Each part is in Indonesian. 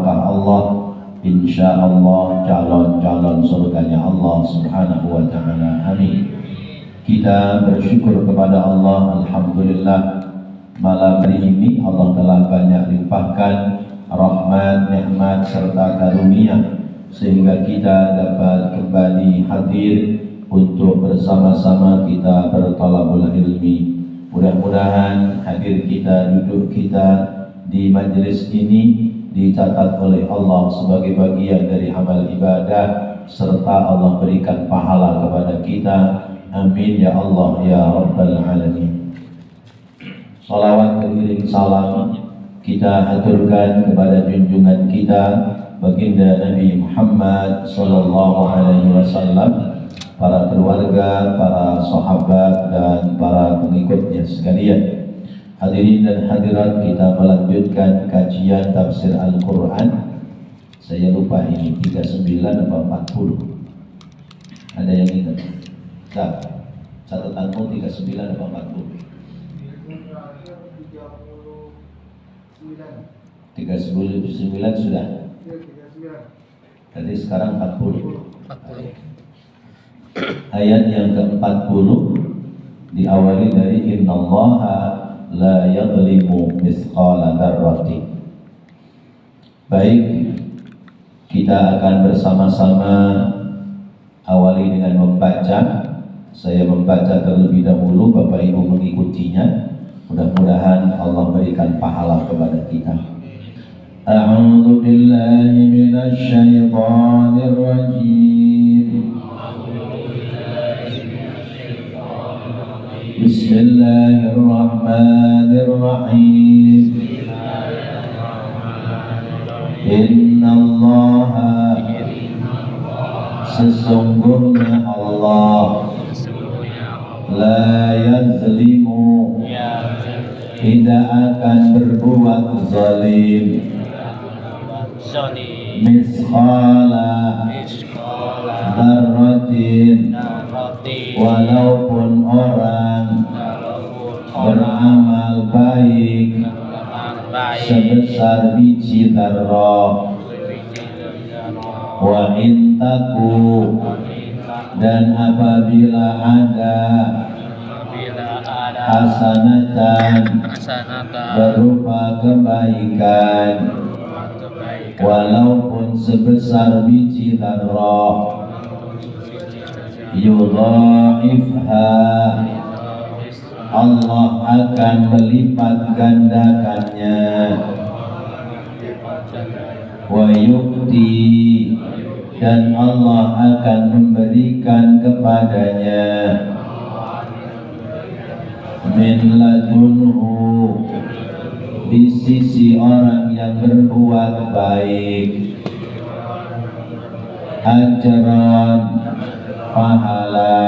barokah Allah, insya Allah calon-calon surganya Allah subhanahu wa ta'ala. Amin. Kita bersyukur kepada Allah, alhamdulillah, malam hari ini Allah telah banyak limpahkan rahmat, nikmat serta karunia sehingga kita dapat kembali hadir untuk bersama-sama kita berthalabul ilmi. Mudah-mudahan hadir kita, duduk kita di majelis ini dicatat oleh Allah sebagai bagian dari amal ibadah serta Allah berikan pahala kepada kita. Amin ya Allah ya Rabbal Alamin. Salawat beriring salam kita aturkan kepada junjungan kita baginda Nabi Muhammad sallallahu alaihi wasallam, para keluarga, para sahabat dan para pengikutnya sekalian. Hadirin dan hadirat, kita melanjutkan kajian tafsir Al-Quran. Saya lupa ini 39 atau 40. Ada yang ingat? Catatanmu 39 atau 40? 39 sudah. Jadi sekarang 40. Ayat yang ke-40 diawali dari innallaha la yadhlimu mithqala dzarratin. Baik, kita akan bersama-sama awali dengan membaca. Saya membaca terlebih dahulu, Bapak Ibu mengikutinya. Mudah-mudahan Allah berikan pahala kepada kita. A'udzu billahi minasy syaithanir rajim. Bismillahirrahmanirrahim. Innallaha, sesungguhnya Allah, la yazlimu, tidak akan berbuat zalim, misqala dzarratin, walaupun orang beramal baik sebesar biji dzarrah, wa intaku, dan apabila ada hasanatan berupa kebaikan, walaupun sebesar biji dzarrah, yudha'ifha, Allah akan melipat gandakannya, wa yukti, dan Allah akan memberikan kepadanya, min ladunhu, di sisi orang yang berbuat baik, ajran, pahala,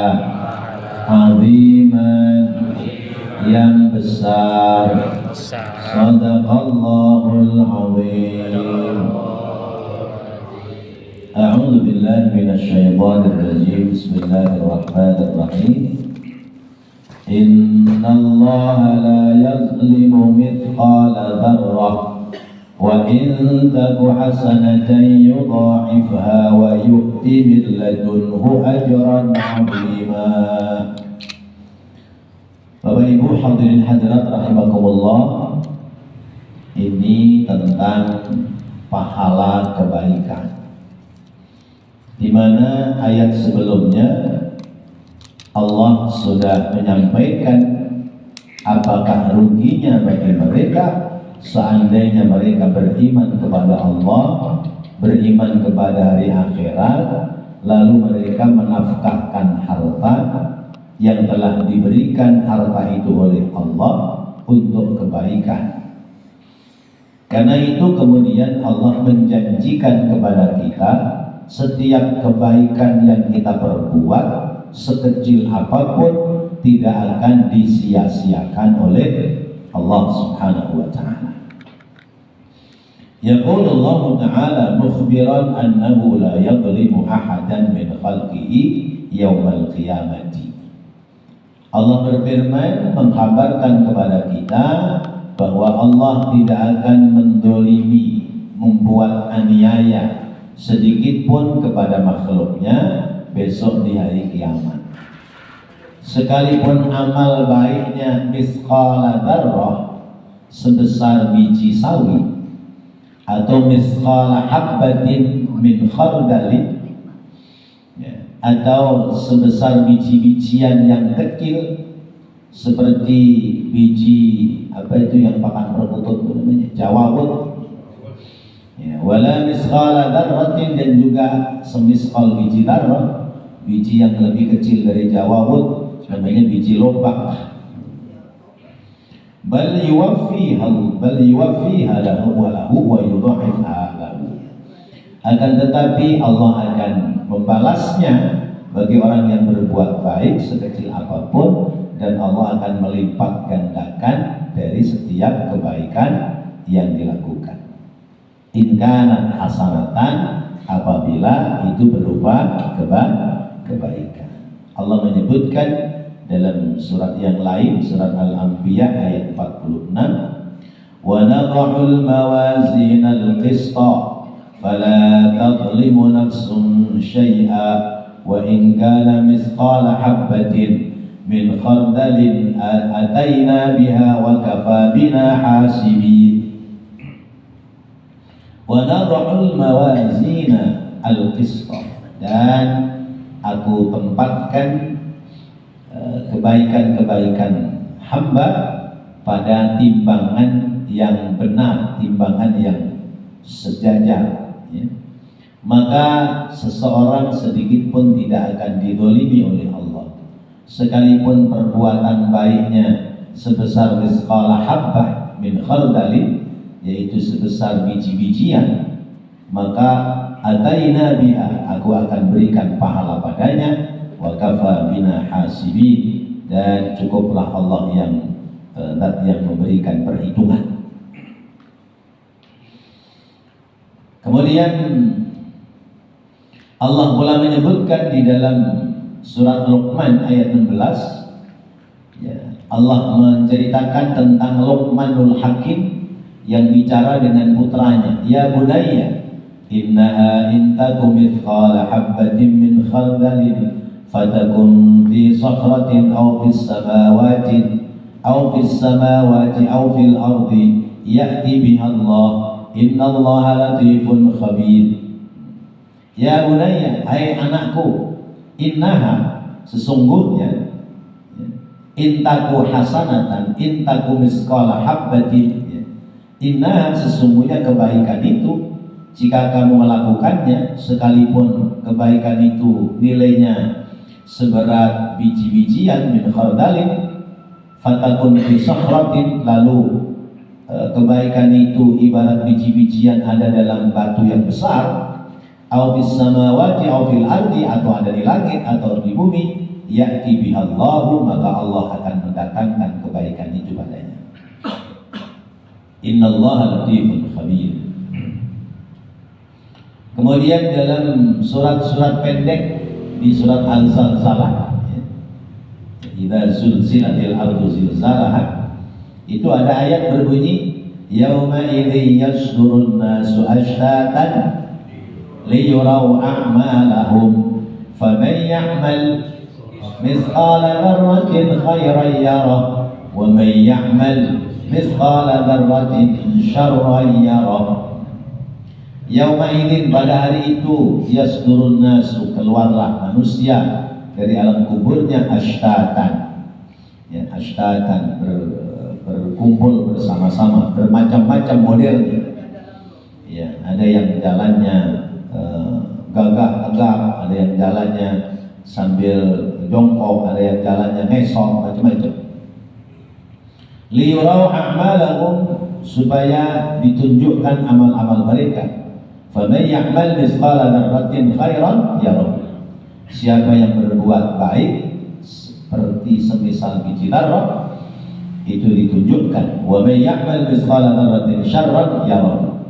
aziman, yang besar. Sadaqallahul azim. A'udzu billahi minasy syaithanir rajim. Bismillahirrahmanirrahim. Innallaha la yazlimu mithqala dzarrah wa in taku hasanatan yudha'ifha wa yu'ti min ladunhu ajran 'azima. Bapak Ibu hadirin hadirat rahimakumullah, ini tentang pahala kebaikan, di mana ayat sebelumnya Allah sudah menyampaikan apakah ruginya bagi mereka seandainya mereka beriman kepada Allah, beriman kepada hari akhirat, lalu mereka menafkahkan harta yang telah diberikan harta itu oleh Allah untuk kebaikan. Karena itu kemudian Allah menjanjikan kepada kita setiap kebaikan yang kita perbuat, sekecil apapun, tidak akan disia-siakan oleh Allah Subhanahu wa ta'ala. Yaqulu Allah Ta'ala mukhbiran annahu la yadhlimu ahadan min khalqihi yawmal qiyamati. Allah berfirman mengkabarkan kepada kita bahwa Allah tidak akan mendolimi, berbuat aniaya sedikit pun kepada makhluknya besok di hari kiamat. Sekalipun amal baiknya misqala dzarrah, sebesar biji sawi, atau misqala habbatin min khardalin, atau sebesar biji-bijian yang kecil seperti biji apa itu yang pakan perkutut itu namanya jawabut, ya, wala misqala dzarratin, dan juga semisqal biji dzarrah, biji yang lebih kecil dari jawabut, namanya biji lobak. bal yuwaffiha lahu wa yudha'ifha lahu. Akan tetapi Allah akan membalasnya bagi orang yang berbuat baik sekecil apapun, dan Allah akan melipat gandakan dari setiap kebaikan yang dilakukan. In kanat hasanatan, apabila itu berupa kebaikan. Allah menyebutkan dalam surat yang lain, surat Al-Anbiya ayat 46, wa nadha'ul mawazin al-qista fala tadhlimu nafsun syai'a wa in kana misqala habbatin min khardalin ataina biha wa kafa bina hasibin. Wa nadha'ul mawazin al-qista, dan aku tempatkan kebaikan-kebaikan hamba pada timbangan yang benar, timbangan yang sejajar, ya. Maka seseorang sedikit pun tidak akan didolimi oleh Allah, sekalipun perbuatan baiknya sebesar misqala habbah min khardalin, yaitu sebesar biji-bijian, maka ataina biha, aku akan berikan pahala padanya, wa kafa bina hasibin, dan cukuplah Allah yang memberikan perhitungan. Kemudian Allah pula menyebutkan di dalam surat Luqman ayat 16, ya, Allah menceritakan tentang Luqmanul Hakim yang bicara dengan putranya, ya bunayya innaha in takum mithqala habbatin min khardalin fatakun fi sakhratin aw fis samawati aw fil ardi ya'ti biha Allah innallaha latifun khabir. Ya bunayya, hai anakku, innaha, sesungguhnya, intaku hasanatan, intaku misqala habbatin, innaha, sesungguhnya kebaikan itu, jika kamu melakukannya, sekalipun kebaikan itu nilainya seberat biji-bijian min khardalin, fatakun fi sakhratin, lalu kebaikan itu ibarat biji-bijian ada dalam batu yang besar, aw fis samawati aw fil ardi, atau ada di langit atau di bumi, ya'ti bihallahu, maka Allah akan mendatangkan kebaikan itu padanya. Innallaha latifun khabir. Kemudian dalam surat-surat pendek di surat Al-Zalzalah, idza zulzilatil ardu zilzalaha, itu ada ayat berbunyi yauma idzi yasdurun nasu ashtatan liyurau a'malahum faman ya'mal mithqala dzarratin khairan yarah wa man ya'mal mithqala dzarratin syarran yarah. Yauma idzin, pada hari itu, yasdurun nasu, keluarlah manusia dari alam kuburnya ashtatan, ya, ashtatan, berkumpul bersama-sama, bermacam-macam modelnya, ya, ada yang jalannya gagah tegak, ada yang jalannya sambil jongkok, ada yang jalannya ngesok, macam-macam. Liyurau a'malahum, supaya ditunjukkan amal-amal mereka. Faman ya'mal mithqala dzarratin khairan yarah, siapa yang berbuat baik seperti semisal biji dzarrah, itu ditunjukkan. Wa man ya'mal mithqala dzarratin syarran yarah,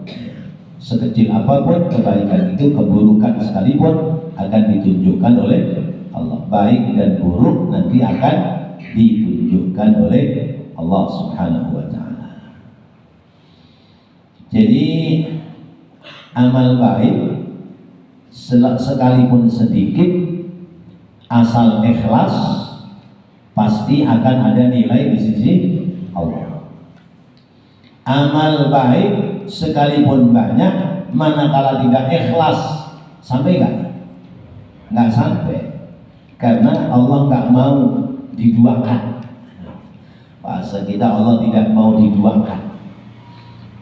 sekecil apapun kebaikan itu, keburukan sekalipun akan ditunjukkan oleh Allah. Baik dan buruk nanti akan ditunjukkan oleh Allah Subhanahu wa ta'ala. Jadi amal baik sekalipun sedikit, asal ikhlas, pasti akan ada nilai di sisi Allah. Amal baik sekalipun banyak, manakala tidak ikhlas, sampai nggak sampai, karena Allah nggak mau diduakan. Bahasa kita, Allah tidak mau diduakan.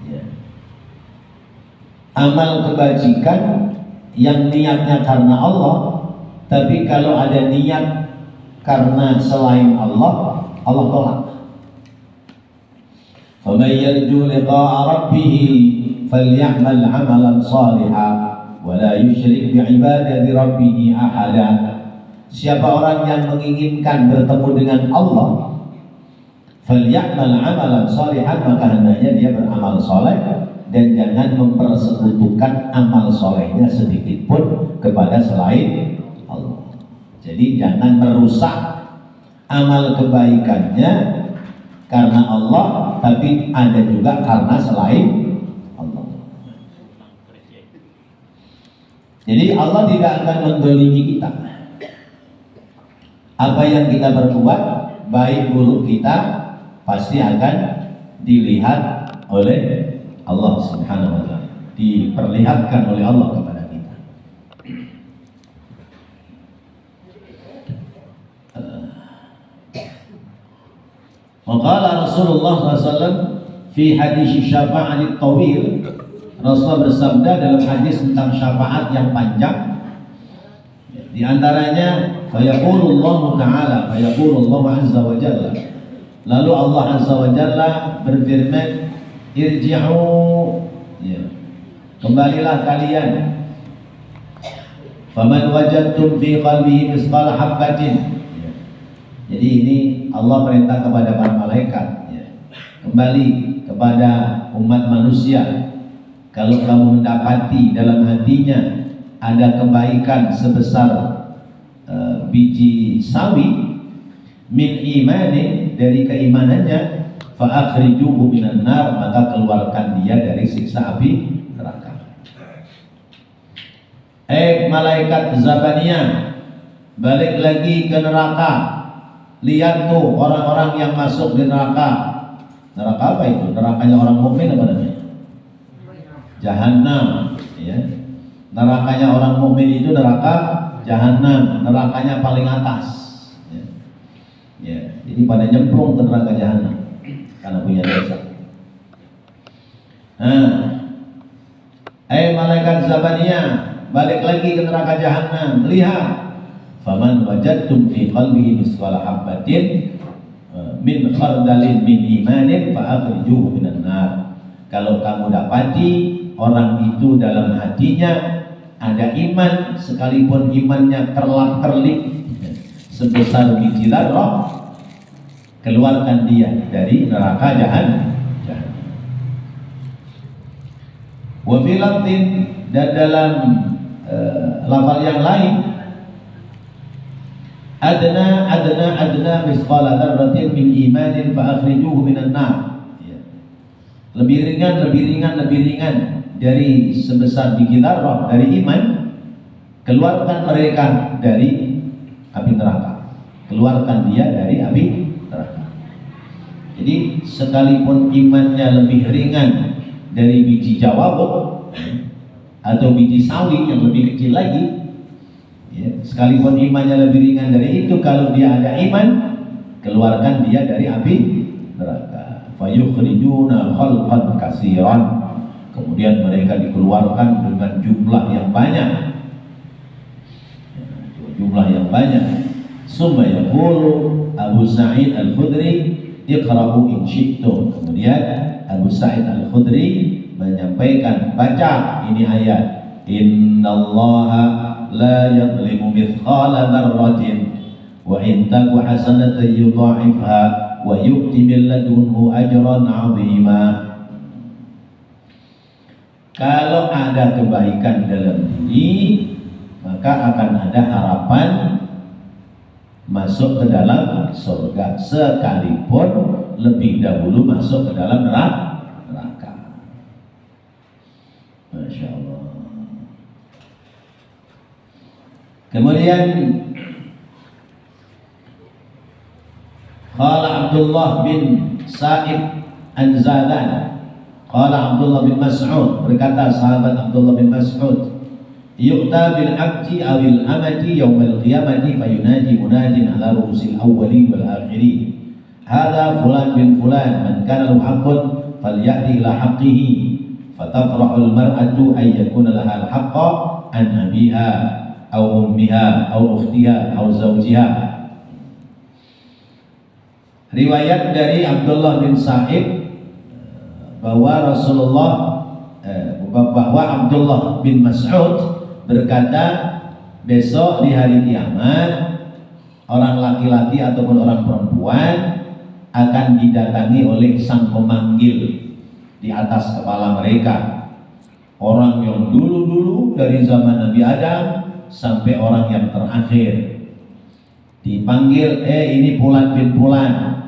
Ya. Amal kebajikan yang niatnya karena Allah, tapi kalau ada niat karena selain Allah, Allah tolak. فَمَنْ يَرْجُو لِقَاءَ رَبِّهِ فَلْيَعْمَلْ عَمَلًا صَالِحًا وَلَا يُشْرِكْ بِعِبَادَةِ رَبِّهِ أَحَدًا. Siapa orang yang menginginkan bertemu dengan Allah, فَلْيَعْمَلْ عَمَلًا صَالِحًا, maka hendaknya dia beramal soleh dan jangan mempersekutukan amal solehnya sedikit pun kepada selain Allah. Jadi jangan merusak amal kebaikannya karena Allah, tapi ada juga karena selain Allah. Jadi Allah tidak akan mendolimi kita. Apa yang kita berbuat, baik buruk kita, pasti akan dilihat oleh Allah Subhanahu wa ta'ala, diperlihatkan oleh Allah kepada kita. Maqala Rasulullah SAW fi hadis syafa'at tawil. Rasulullah bersabda dalam hadis tentang syafaat yang panjang. Di antaranya, fayaqulullahu ta'ala, fayaqulullahu azza wa jalla. Lalu Allah azza wa jalla berfirman, irji'u, ya, kembalilah kalian. Faman wajadtum fi qalbihi misqala habbatin. Ya. Jadi ini Allah perintah kepada para malaikat, ya, kembali kepada umat manusia. Kalau kamu mendapati dalam hatinya ada kebaikan sebesar biji sawi, min imani, dari keimanannya, fa'akhrijuhu minan nar, maka keluarkan dia dari siksa api neraka. Malaikat Zabaniyah, balik lagi ke neraka. Lihat tuh orang-orang yang masuk di neraka. Neraka apa itu? Nerakanya orang mukmin apa namanya? Jahannam, ya. Nerakanya orang mukmin itu neraka Jahannam, nerakanya paling atas. Ya. Ya. Jadi pada nyemplung ke neraka Jahannam karena punya dosa. Malaikat Zabaniyah, balik lagi ke neraka Jahannam. Lihat, faman wajadtum fi qalbihi misqala habbatin min khardalin min imanin fa'akhrijuhu minan nar. Kalau kamu dapati orang itu dalam hatinya ada iman, sekalipun imannya kerlap-kerlip sebesar biji zarrah, keluarkan dia dari neraka Jahannam. Wa fi lafdin, dan dalam lafal yang lain, adna misqala dzarratin min imanin fa akhrijuhu minan nar. Lebih ringan dari sebesar biji zarrah dari iman, keluarkan mereka dari api neraka. Keluarkan dia dari api neraka. Jadi sekalipun imannya lebih ringan dari biji jawabut atau biji sawi yang lebih kecil lagi, ya, sekalipun imannya lebih ringan dari itu, kalau dia ada iman, keluarkan dia dari api neraka. Fayukhrijuna khalqan katsiran, kemudian mereka dikeluarkan dengan jumlah yang banyak, Summa yaqulu Abu Sa'id Al-Khudri, iqra'u in syi'tum. Kemudian Abu Sa'id Al-Khudri menyampaikan, baca ini ayat, innallaha la yadhlimu mithqala dzarratin wa in taku hasanatan yudha'ifha wa yu'ti min ladunhu ajran 'azima. Kalau ada kebaikan dalam diri, maka akan ada harapan masuk ke dalam surga, sekalipun lebih dahulu masuk ke dalam neraka. Masya Allah. Kemudian qala Abdullah bin Sa'ib Anzalan, qala Abdullah bin Mas'ud, berkata sahabat Abdullah bin Mas'ud, yu'ta bil abdi awil amati yawmal qiyamati fayunadi munadin ala ru'usil awwalin wal akhirin, hadha fulan bin fulan man kana lahu haqqun falyati ila haqqihi, fatafrahul mar'atu ay yakuna laha al-haqqa an abiha aw ummiha aw ukhtiha aw zawjiha. Riwayat dari Abdullah bin Sa'ib bahwa bahwa Abdullah bin Mas'ud berkata, besok di hari kiamat orang laki-laki ataupun orang perempuan akan didatangi oleh sang pemanggil di atas kepala mereka. Orang yang dulu-dulu dari zaman Nabi Adam sampai orang yang terakhir dipanggil, ini Fulan bin Fulan.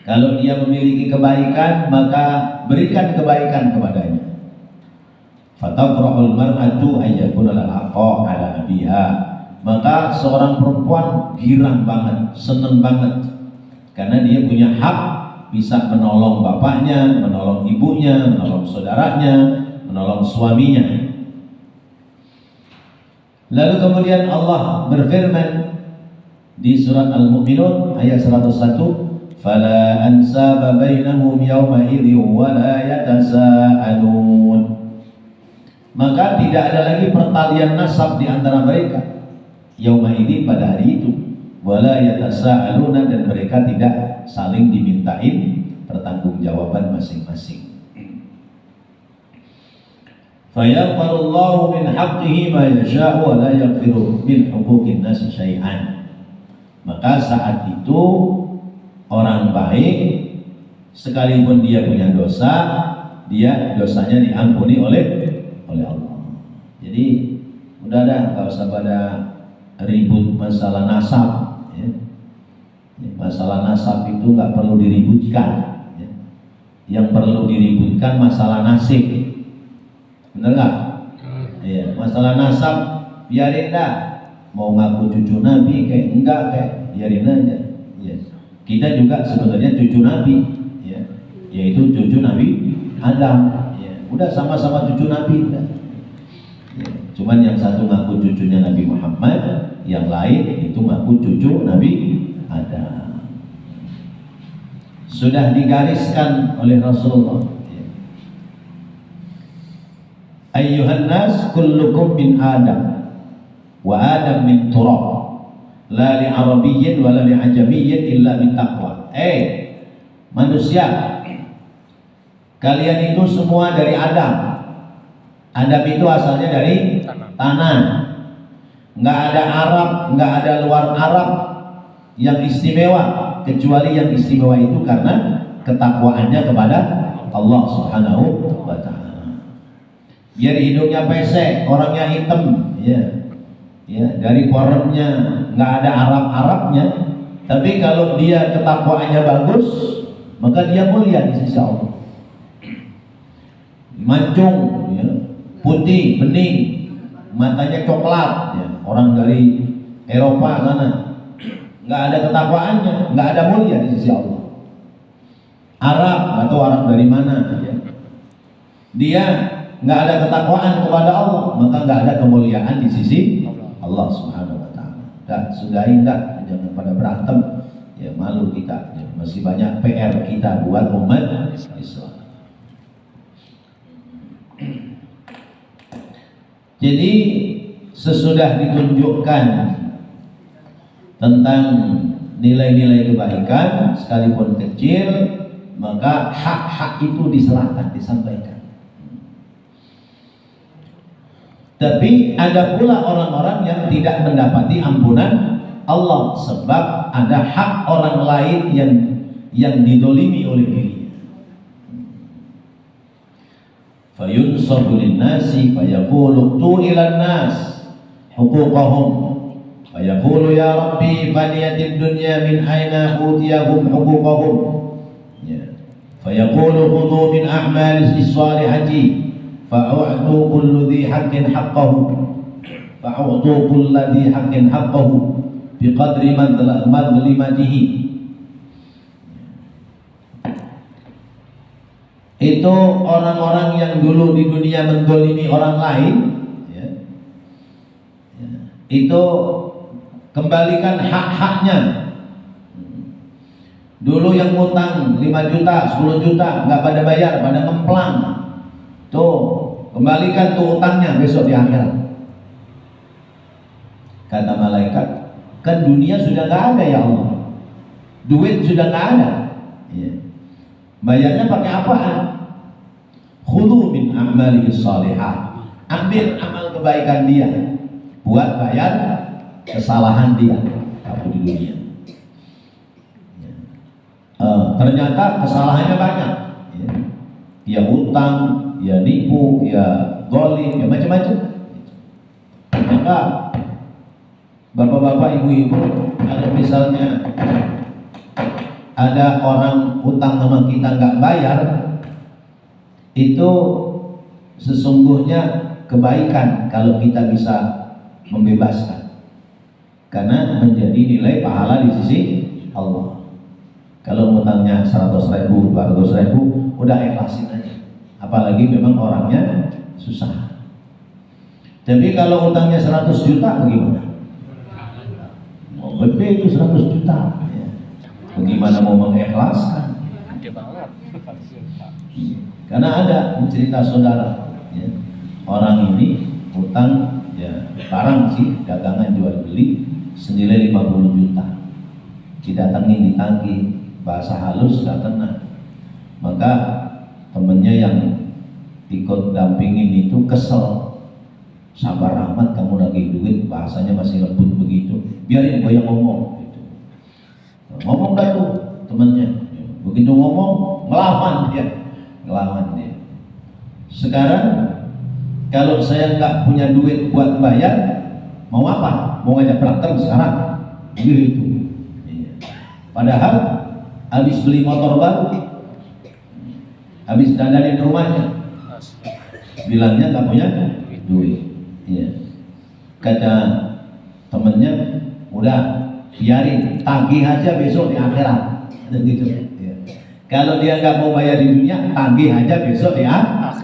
Kalau dia memiliki kebaikan, maka berikan kebaikan kepadanya. Fatafrahul mar'atu ayyakuna al-haqqa ala abiha. Maka seorang perempuan girang banget, seneng banget, karena dia punya hak bisa menolong bapaknya, menolong ibunya, menolong saudaranya, menolong suaminya. Lalu kemudian Allah berfirman di surat Al-Mu'minun ayat 101, fala ansaba bainahum yawma idzi wa la yatasaalun. Maka tidak ada lagi pertalian nasab di antara mereka yauma idzi, pada hari itu, wala yatasaaluna, dan mereka tidak saling dimintain pertanggungjawaban masing-masing. Fayaghfirullahu min haqqihi ma yasha'u wa la yaghfiru min huquqin nasi syai'an. Maka saat itu orang baik sekalipun dia punya dosa, dia dosanya diampuni oleh Allah. Jadi udah dah, nggak usah pada ribut masalah nasab, ya. Masalah nasab itu nggak perlu diributkan, ya. Yang perlu diributkan masalah nasib. Bener nggak? Iya, masalah nasab biarin dah. Mau ngaku cucu Nabi kayak enggak, kayak biarin aja. Ya. Kita juga sebenarnya cucu Nabi, ya. Yaitu cucu Nabi Adam. Ya. Udah sama-sama cucu Nabi. Udah. Ya. Cuman yang satu ngaku cucunya Nabi Muhammad, yang lain itu ngaku cucu Nabi Adam. Sudah digariskan oleh Rasulullah. Ayyuhan nas kullukum min Adam wa Adam min turab la li arabiyyin wa la li ajamiyyin illa bi taqwa. Manusia, kalian itu semua dari Adam. Adam itu asalnya dari tanah. Enggak ada Arab, enggak ada luar Arab yang istimewa, kecuali yang istimewa itu karena ketakwaannya kepada Allah Subhanahu wa ta'ala. Biar hidungnya pesek, orangnya hitam, ya, dari poremnya nggak ada Arab-Arabnya, tapi kalau dia ketakwaannya bagus, maka dia mulia di sisi Allah. Mancung, ya, putih, bening, matanya coklat, ya, orang dari Eropa sana, nggak ada ketakwaannya, nggak ada mulia di sisi Allah. Arab, nggak tahu Arab dari mana, ya. Dia nggak ada ketakwaan kepada Allah, maka nggak ada kemuliaan di sisi Allah Subhanahu wa ta'ala. Dan sudah indah, jangan pada berantem, ya, malu kita, ya, masih banyak PR kita buat umat Islam. Jadi sesudah ditunjukkan tentang nilai-nilai kebaikan sekalipun kecil, maka hak-hak itu diserahkan, disampaikan. Tapi ada pula orang-orang yang tidak mendapati ampunan Allah sebab ada hak orang lain yang didolimi oleh dirinya. Fayunsabu linnasi fayaqulu tu'ilan nas huquqahum fayaqulu ya Rabbi faniyatid dunya min aina utiyahum huquqahum, ya. Fayaqulu khudhu min a'malis salihati fa'u'tu kullu dhi haqqin haqqahu, fa'u'tu kullu dhi haqqin haqqahu biqadri madlimatihi. Itu orang-orang yang dulu di dunia mendolimi orang lain, ya, itu kembalikan hak-haknya. Dulu yang ngutang 5 juta, 10 juta nggak pada bayar, pada ngemplang. Tuh, kembalikan tuh utangnya besok di akhirat. Kata malaikat, kan dunia sudah nggak ada ya Allah, duit sudah nggak ada. Ya. Bayarnya pakai apaan? Khudhu min amalihi shalihah. Ambil amal kebaikan dia buat bayar kesalahan dia waktu di dunia. Ternyata kesalahannya banyak, ya. Ya utang, ya nipu, ya zalim, ya macam-macam. Maka bapak-bapak, ibu-ibu, ada misalnya ada orang utang sama kita nggak bayar, itu sesungguhnya kebaikan kalau kita bisa membebaskan, karena menjadi nilai pahala di sisi Allah. Kalau utangnya 100.000, 200.000, udah ikhlasin aja. Apalagi memang orangnya susah. Tapi kalau utangnya 100 juta bagaimana? Mau gede itu 100 juta. Ya. Bagaimana mau mengikhlaskan? Karena ada cerita saudara, ya, orang ini utang, ya, barang sih, dagangan jual beli senilai 50 juta. Didatangin, ditagih, bahasa halus gak kena. Maka temennya yang ikut dampingin itu kesel, sabar amat kamu lagi duit, bahasanya masih lembut begitu, biarin gue yang ngomong gitu. Ngomong gak tuh temennya, begitu ngomong ngelawan dia. Sekarang kalau saya nggak punya duit buat bayar, mau apa? Mau ngajak berantem sekarang gitu. Padahal habis beli motor baru, habis dandanin rumahnya, bilangnya nggak punya duit. Iya. Kata temennya, udah biarin, tagih aja besok di akhirat. Gitu. Ya. Kalau dia nggak mau bayar di dunia, tagih aja besok di akhirat.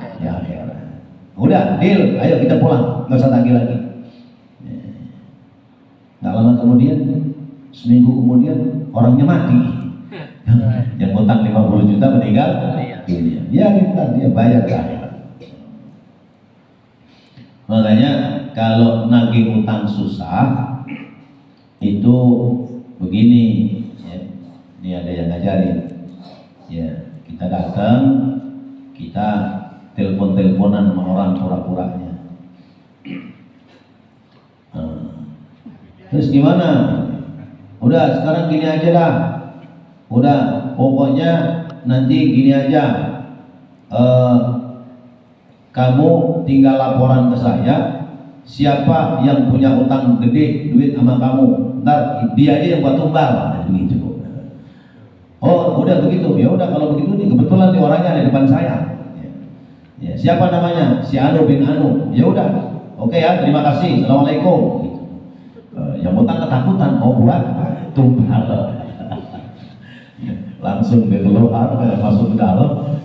Udah, deal, ayo kita pulang, nggak usah tagih lagi. Nggak lama kemudian, seminggu kemudian orangnya mati. Yang utang 50 juta meninggal. Dia minta dia bayar ke akhirat. Makanya kalau nagih utang susah itu begini, ya. Ini ada yang ngajarin, ya, kita datang, kita telepon-teleponan sama orang pura-puranya. Terus gimana? Udah sekarang gini aja dah. Udah, pokoknya nanti gini aja. Kamu tinggal laporan ke saya, siapa yang punya utang gede duit sama kamu, ntar dia aja yang buat tumbal. Gitu. Oh, udah begitu. Ya udah kalau begitu nih, kebetulan nih orangnya ada di depan saya. Ya, siapa namanya? Si Anu bin Anu. Ya udah. Oke ya, terima kasih. Assalamualaikum. Gitu. Yang utang ketakutan mau buat tumbal. Langsung dia keluar, masuk ke dalam,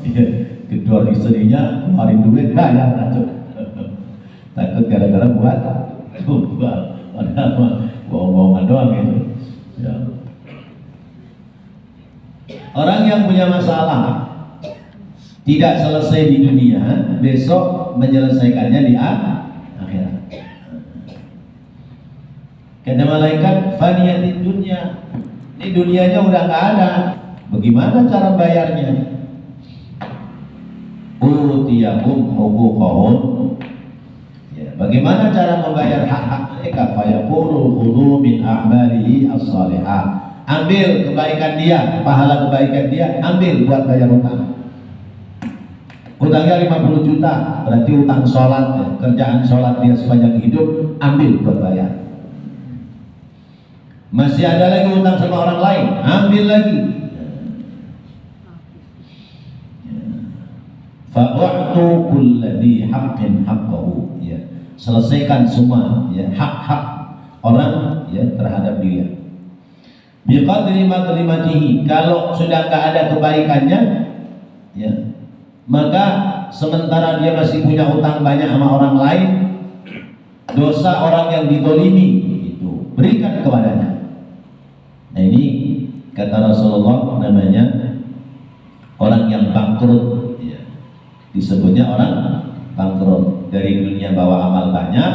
kedua istrinya keluarin duit, bayar takut gara-gara buat tumbal, padahal bohong-bohongan doang gitu. Ya. Orang yang punya masalah tidak selesai di dunia, besok menyelesaikannya di akhirat. Kata malaikat, faniyatid dunya, ini dunianya udah nggak ada. Bagaimana cara bayarnya? Utiyahum huquqahum. Ya, bagaimana cara membayar hak-hak mereka? Fayaqulu khudhu min a'malihi as-salihah. Ambil kebaikan dia, pahala kebaikan dia, ambil buat bayar utang. Utangnya 50 juta, berarti utang sholat, ya, kerjaan sholat dia sepanjang hidup, ambil buat bayar. Masih ada lagi utang sama orang lain, ambil lagi. Fa'u'tu kulladhi haqqin haqqahu, ya. Selesaikan semua ya hak-hak orang ya terhadap dia. Biqadri maklimatihi, kalau sudah enggak ada kebaikannya ya, maka sementara dia masih punya utang banyak sama orang lain, dosa orang yang didolimi itu berikan kepadanya. Nah ini kata Rasulullah namanya orang yang bangkrut ya. Disebutnya orang bangkrut. Dari dunia bawa amal banyak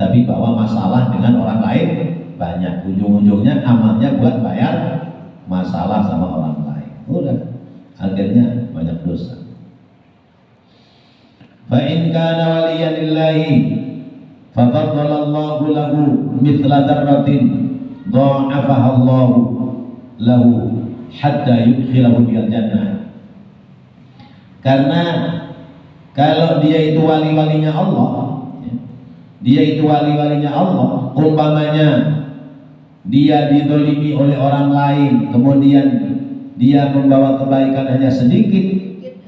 tapi bawa masalah dengan orang lain banyak, ujung-ujungnya amalnya buat bayar masalah sama orang lain, udah akhirnya banyak dosa. Fa in kana waliyan lillahi faqaddalallahu lahu mithla dzarratin dha'afaha Allah lahu hatta yudkhilahu bil jannah. Karena kalau dia itu wali-walinya Allah ya, dia itu wali-walinya Allah, umpamanya dia didolimi oleh orang lain, kemudian dia membawa kebaikan hanya sedikit,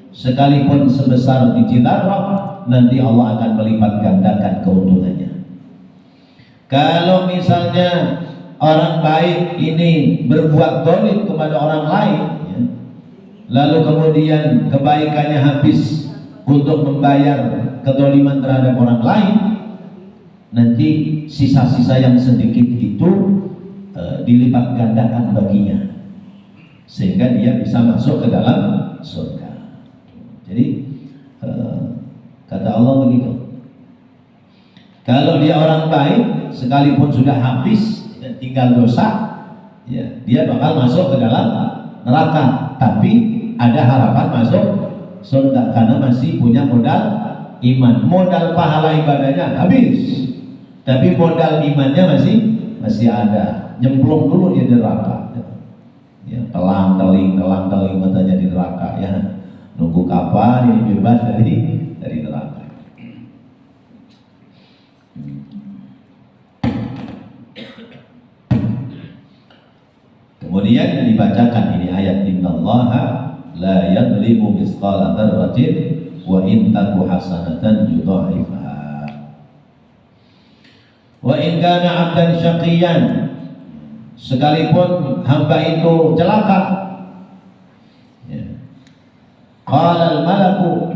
sekalipun sebesar biji zarrah, nanti Allah akan melipat gandakan keuntungannya. Kalau misalnya orang baik ini berbuat dolim kepada orang lain ya, lalu kemudian kebaikannya habis untuk membayar kedoliman terhadap orang lain, nanti sisa-sisa yang sedikit itu dilipat gandakan baginya, sehingga dia bisa masuk ke dalam surga. Jadi kata Allah begitu, kalau dia orang baik sekalipun sudah habis dan tinggal dosa ya, dia bakal masuk ke dalam neraka, tapi ada harapan masuk surga karena masih punya modal iman. Modal pahala ibadahnya habis, tapi modal imannya masih ada. Nyemplung dulu dia di neraka ya, telang-teling matanya di neraka ya, nunggu kapan ini bebas dari neraka. Kemudian dibacakan ini ayat, innallaha la yadlimu misqala dzarratin wa in taku hasanatan yudha'ifha wa in kana 'abdan syaqiyan, sekalipun hamba itu celaka ya. Qala al-malaku,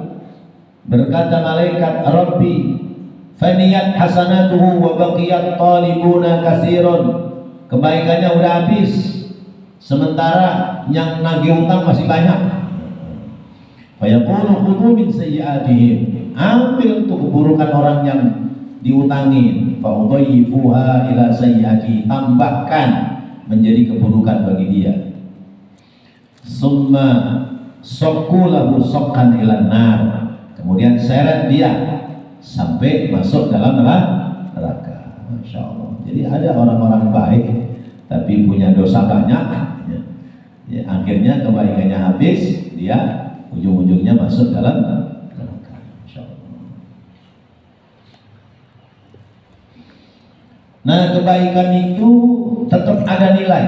berkata malaikat, Rabbi faniyat hasanatuhu wa baqiyat talibuna katsirun, kebaikannya udah habis sementara yang nagih utang masih banyak. Fayaqulu khudhu min sayyi'atihim, ambil untuk keburukan orang yang diutangin, fa udhayyifuha ila sayyi'ati, tambahkan menjadi keburukan bagi dia. Summa sokku lahu sokkan ilan nar, kemudian seret dia sampai masuk dalam neraka. Masya Allah. Jadi ada orang-orang baik tapi punya dosa banyak ya, akhirnya kebaikannya habis, dia ujung-ujungnya masuk dalam neraka. Masya Allah. Nah, kebaikan itu tetap ada nilai.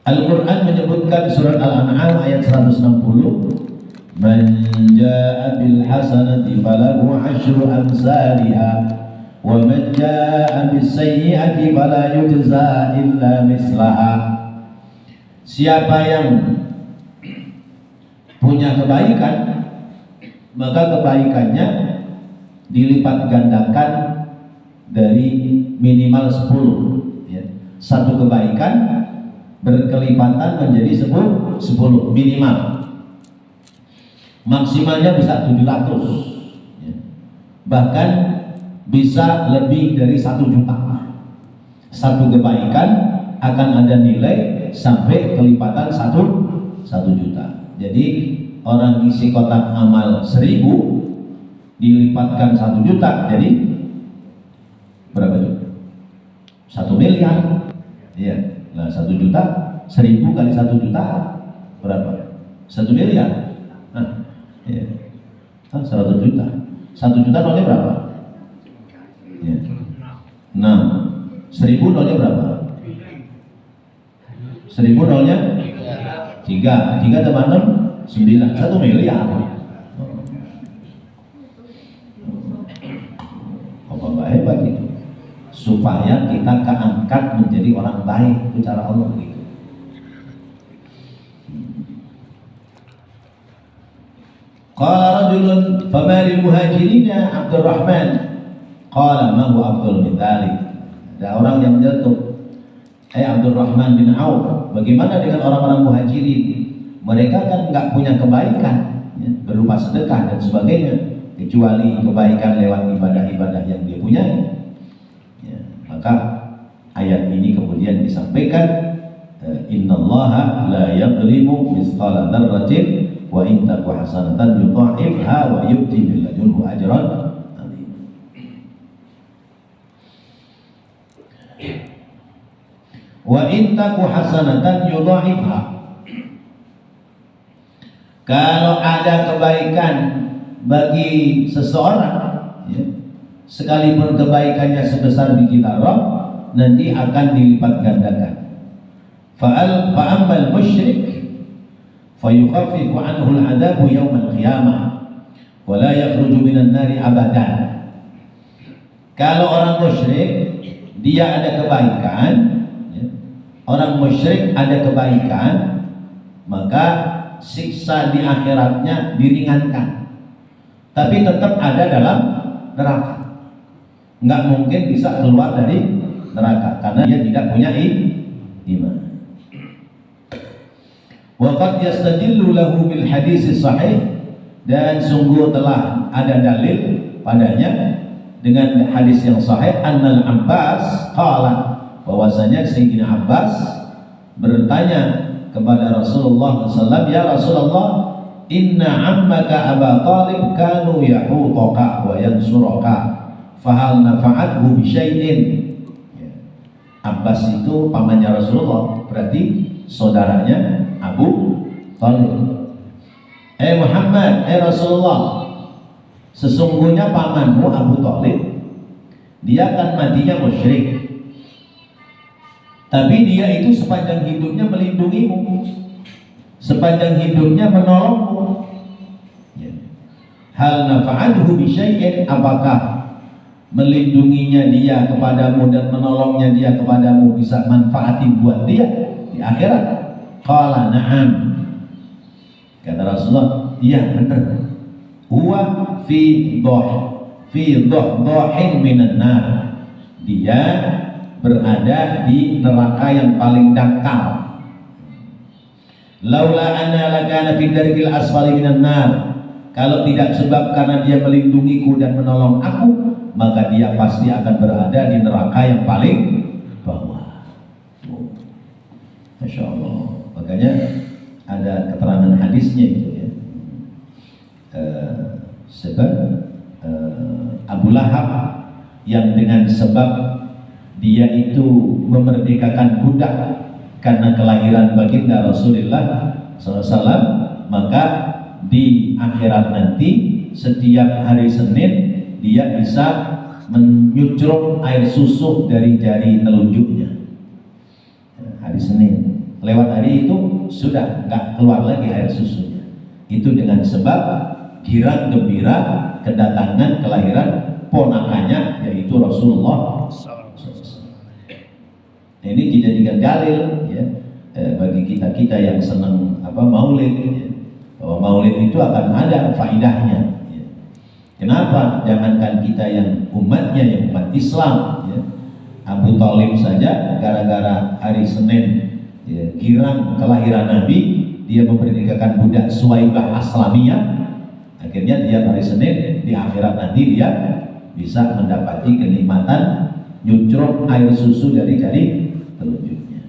Al-Quran menyebutkan surat Al-An'am ayat 160, man jaa'a bil hasanati falahu 'asyru amsalha wa man jaa'a bis sayyi'ati fala yujza illa mislaha. Siapa yang punya kebaikan, maka kebaikannya dilipat gandakan dari minimal 10 ya. Satu kebaikan berkelipatan menjadi 10 minimal, maksimalnya bisa 700 ya. Bahkan bisa lebih dari 1 juta. Satu kebaikan akan ada nilai sampai kelipatan 1 juta. Jadi orang isi kotak amal 1000 dilipatkan 1 juta, jadi berapa itu? 1 miliar ya. Nah 1 juta, 1000 kali 1 juta berapa? 1 miliar. Nah ya. 100 juta. 1 juta nolnya berapa? Ya. 6. 1000 nolnya berapa? 1000 nolnya 3. 3 tambah 6 1 miliar. Apa nggak hebat itu? Supaya kita keangkat menjadi orang baik, itu cara Allah begitu. Qala rajulun fama lil muhajirina Abdurrahman qala ma huwa afdal min dzalik. Ada orang yang jatuh, Abdurrahman bin Auf, bagaimana dengan orang-orang muhajirin? Mereka kan nggak punya kebaikan ya, berupa sedekah dan sebagainya, kecuali kebaikan lewat ibadah-ibadah yang dia punya. Ya, maka ayat ini kemudian disampaikan, innallaha la yadhlimu mithqala dzarratin wa in taku hasanatan yudha'ifha wa yu'ti min ladunhu ajran azim. Wa in taku hasanatan yudha'ifha, kalau ada kebaikan bagi seseorang ya, sekalipun kebaikannya sebesar biji zarrah, nanti akan dilipat gandakan. Fa'ammal musyrik fayukhaffifu anhu al-'adzabu yawm al-qiyamah wa la yakhruju minan nari abadan. Kalau orang musyrik dia ada kebaikan ya, orang musyrik ada kebaikan, maka siksa di akhiratnya diringankan, tapi tetap ada dalam neraka. Nggak mungkin bisa keluar dari neraka karena dia tidak punya iman. Waqad yastadillu lahu bil hadis sahih, dan sungguh telah ada dalil padanya dengan hadis yang sahih, annal Abbas qala, bahwasanya Sayyidina Abbas bertanya kepada Rasulullah SAW, ya Rasulullah, inna ammaka Aba Talib kanu yahutoka wa yansuraka fahal nafa'athu bisyai'in. Abbas itu pamannya Rasulullah, berarti saudaranya Abu Talib. Muhammad, Rasulullah, sesungguhnya pamanmu Abu Talib, dia akan matinya musyrik, tapi dia itu sepanjang hidupnya melindungimu, sepanjang hidupnya menolongmu. Hal nafa'adhu bisyai'in, apakah melindunginya dia kepadamu dan menolongnya dia kepadamu bisa manfaati buat dia di akhirat? Qala na'am, kata Rasulullah, iya benar. Huwa fi dhahdahin minan nar, dia berada di neraka yang paling dangkal. Laula anna lakana fi darkil asfali minan nar, kalau tidak sebab karena dia melindungiku dan menolong aku, maka dia pasti akan berada di neraka yang paling bawah. Masya Allah. Makanya ada keterangan hadisnya itu ya. Sebab Abu Lahab yang dengan sebab dia itu memerdekakan budak karena kelahiran baginda Rasulullah SAW, maka di akhirat nanti setiap hari Senin dia bisa menyucruk air susu dari jari telunjuknya. Hari Senin lewat hari itu sudah nggak keluar lagi air susunya. Itu dengan sebab girang gembira kedatangan kelahiran ponakannya, yaitu Rasulullah. Ini dijadikan dalil ya, bagi kita yang senang maulid ya, bahwa maulid itu akan ada faidahnya ya. Kenapa? Jangankan kita yang umatnya, yang umat Islam ya, Abu Talib saja gara-gara hari Senin ya, girang kelahiran Nabi, dia memerdekakan budak Suwaibah Aslamiyah, akhirnya dia hari Senin di akhirat nanti dia bisa mendapati kenikmatan nyucruk air susu dari jari telunjuknya.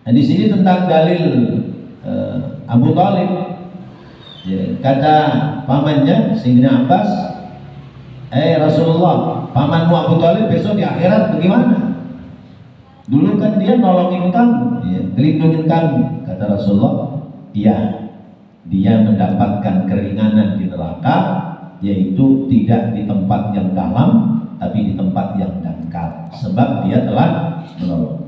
Nah, di sini tentang dalil Abu Talib ya, kata pamannya Sayyidina Abbas, Rasulullah, pamanmu Abu Talib besok di akhirat bagaimana? Dulu kan dia nolongin kamu ya, melindungi kamu. Kata Rasulullah, iya, dia mendapatkan keringanan di neraka, yaitu tidak di tempat yang dalam tapi di tempat yang dangkal, sebab dia telah menolongku.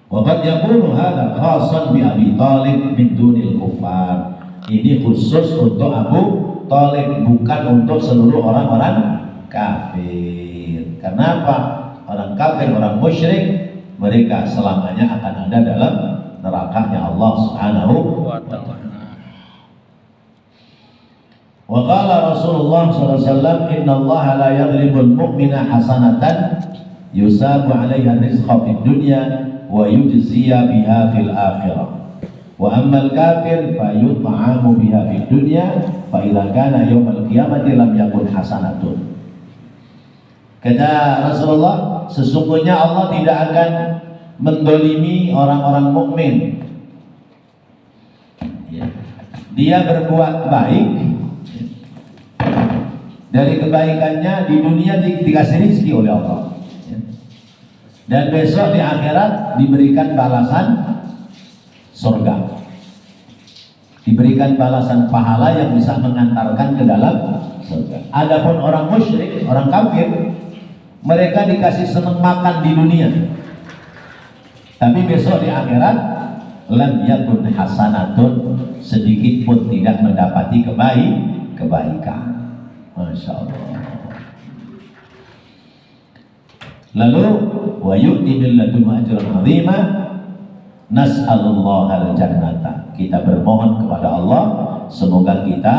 Wa qad yakunu hadza khassan bi Abi Thalib min dunil kuffar. Ini khusus untuk Abu Thalib, bukan untuk seluruh orang-orang kafir. Kenapa? Orang kafir, orang musyrik, mereka selamanya akan ada dalam nerakanya Allah Subhanahu wa ta'ala. Wa qala Rasulullah sallallahu alaihi wasallam, "Inna Allah la yadhlibul mu'mina hasanatan yusabu 'alaiha rizqa fid dunya wa yujziya biha fil akhirah. Wa ammal kafir fa yut'amu biha fid dunya fa idza kana yaumil qiyamati lam yakun hasanatun." Kata Rasulullah, sesungguhnya Allah tidak akan mendolimi orang-orang mukmin. Dia berbuat baik, dari kebaikannya di dunia dikasih rezeki oleh Allah, dan besok di akhirat diberikan balasan surga, diberikan balasan pahala yang bisa mengantarkan ke dalam surga. Adapun orang musyrik, orang kafir, mereka dikasih senang makan di dunia, tapi besok di akhirat lam yakun hasanatun, sedikit pun tidak mendapati kebaikan. Masya Allah. Lalu wa yu'ti min ladunhu ajran 'azima, nas'alullah al-jannata. Kita bermohon kepada Allah semoga kita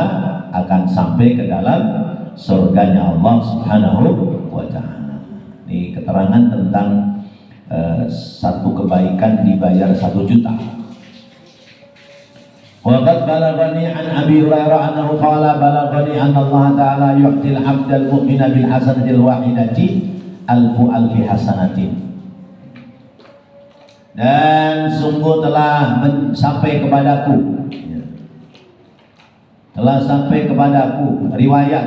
akan sampai ke dalam surganya Allah Subhanahu wa ta'ala. Ini keterangan tentang satu kebaikan dibayar 1 juta. Wa qad balaghani an Abi Hurairah annahu qala balaghani anna Allah ta'ala yu'til 'abdal mu'mina bil hasanatil wahidati alfi hasanatin. Dan sungguh telah sampai kepadaku, riwayat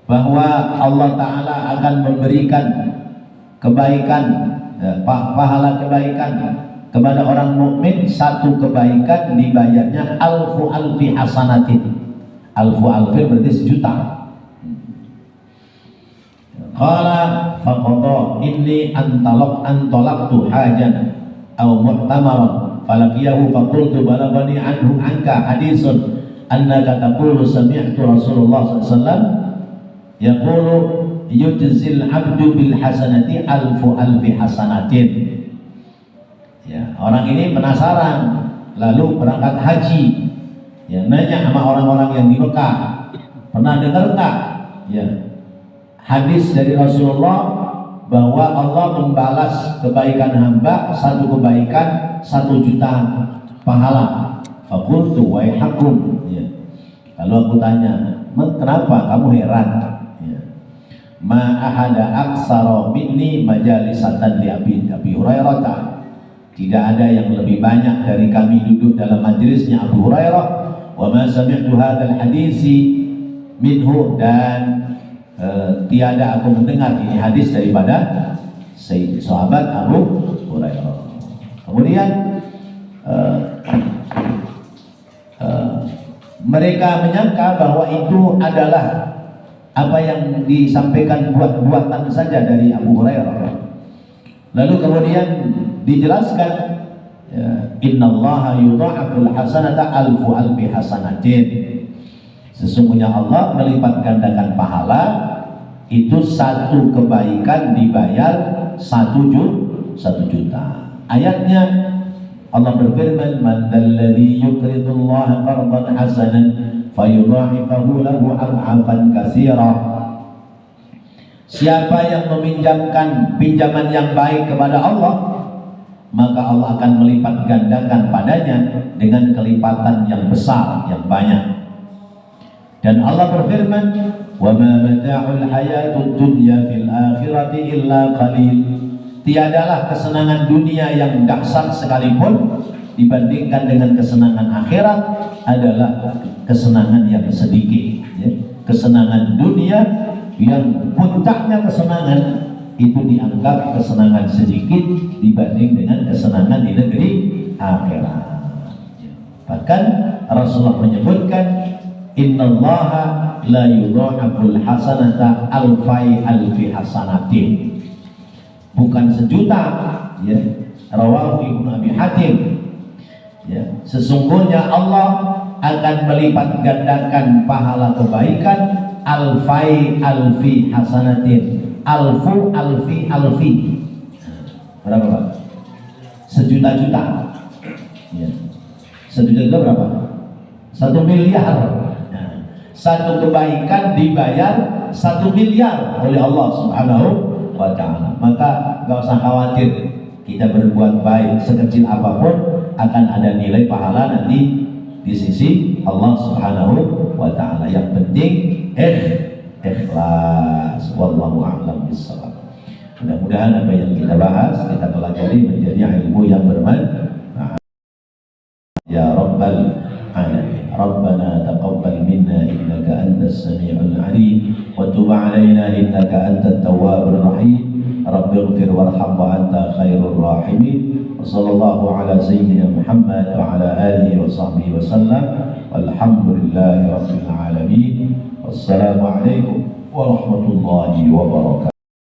bahwa Allah Ta'ala akan memberikan kebaikan, pahala kebaikan kepada orang mukmin. 1 kebaikan dibayarnya alfi hasanatin. Alfi berarti 1 juta. Qala faqadha inni antolaktu hajan aw muhtamaran falaqiyahu faqultu balaghani anka hadisun annaka taqulu sami'tu Rasulullah sallallahu alaihi wasallam yaqulu yujzil abdu bil hasanati alfi hasanatin. Ya, orang ini penasaran, lalu berangkat haji. Ya, nanya sama orang-orang yang di Mekah, pernah dengar enggak? Ya, hadis dari Rasulullah bahwa Allah membalas kebaikan hamba, 1 kebaikan 1 juta pahala. Faqultu wa yahkum. Ya. Lalu aku tanya, kenapa kamu heran? Ma ahada aksara minni majalisatan li Abi Hurairah. Tidak ada yang lebih banyak dari kami duduk dalam majelisnya Abu Hurairah. Wa ma sami'tu hadzal hadisi minhu, dan tiada aku mendengar ini hadis daripada sahabat Abu Hurairah. Kemudian mereka menyangka bahwa itu adalah apa yang disampaikan buat-buatan saja dari Abu Hurairah. Lalu kemudian dijelaskan, innallaha yudha'iful hasanata alfi hasanatin. Sesungguhnya Allah melipat gandakan pahala itu 1 kebaikan dibayar 1 juta. Ayatnya Allah berfirman, man dzalladzi yuqridullaha qardan hasanan fayudha'ifahu lahu ad'afan katsira. Siapa yang meminjamkan pinjaman yang baik kepada Allah, maka Allah akan melipat gandakan padanya dengan kelipatan yang besar, yang banyak. Dan Allah berfirman, wa ma mata'ul hayatud dunya fil akhirati illa qalil. Tiadalah kesenangan dunia yang dahsyat sekalipun dibandingkan dengan kesenangan akhirat adalah kesenangan yang sedikit. Ya. Kesenangan dunia yang puncaknya kesenangan itu dianggap kesenangan sedikit dibanding dengan kesenangan di negeri akhirat. Bahkan Rasulullah menyebutkan, innallaha la yudha'iful hasanata alfi hasanatin. Bukan 1 juta, ya, Rawahu Ibnu Abi Hatim. Ya, sesungguhnya Allah akan melipat gandakan pahala kebaikan alfi hasanatin, alfi. Berapa Pak? Sejuta-juta. Ya. Sejuta-juta berapa? 1 miliar. Nah, satu kebaikan dibayar 1 miliar oleh Allah Subhanahu wa Ta'ala. Maka gak usah khawatir, kita berbuat baik sekecil apapun akan ada nilai pahala nanti di sisi Allah Subhanahu wa Ta'ala. Yang penting ikhlas. Wallahu a'lam bishawab. Mudah-mudahan apa yang kita bahas, kita pelajari menjadi ilmu yang bermanfaat. Ya Rabbal Alamin. Rabbana taqabbal minna innaka antas sami'ul 'alim wa tub 'alaina innaka antat tawwabur rahim. Rabbighfir warham wa anta khairur rahimin. Wa sallallahu ala sayyidina Muhammad wa ala alihi wa sahbihi wa sallam. Walhamdulillahi rabbil alamin. Wassalamu alaikum warahmatullahi wabarakatuh.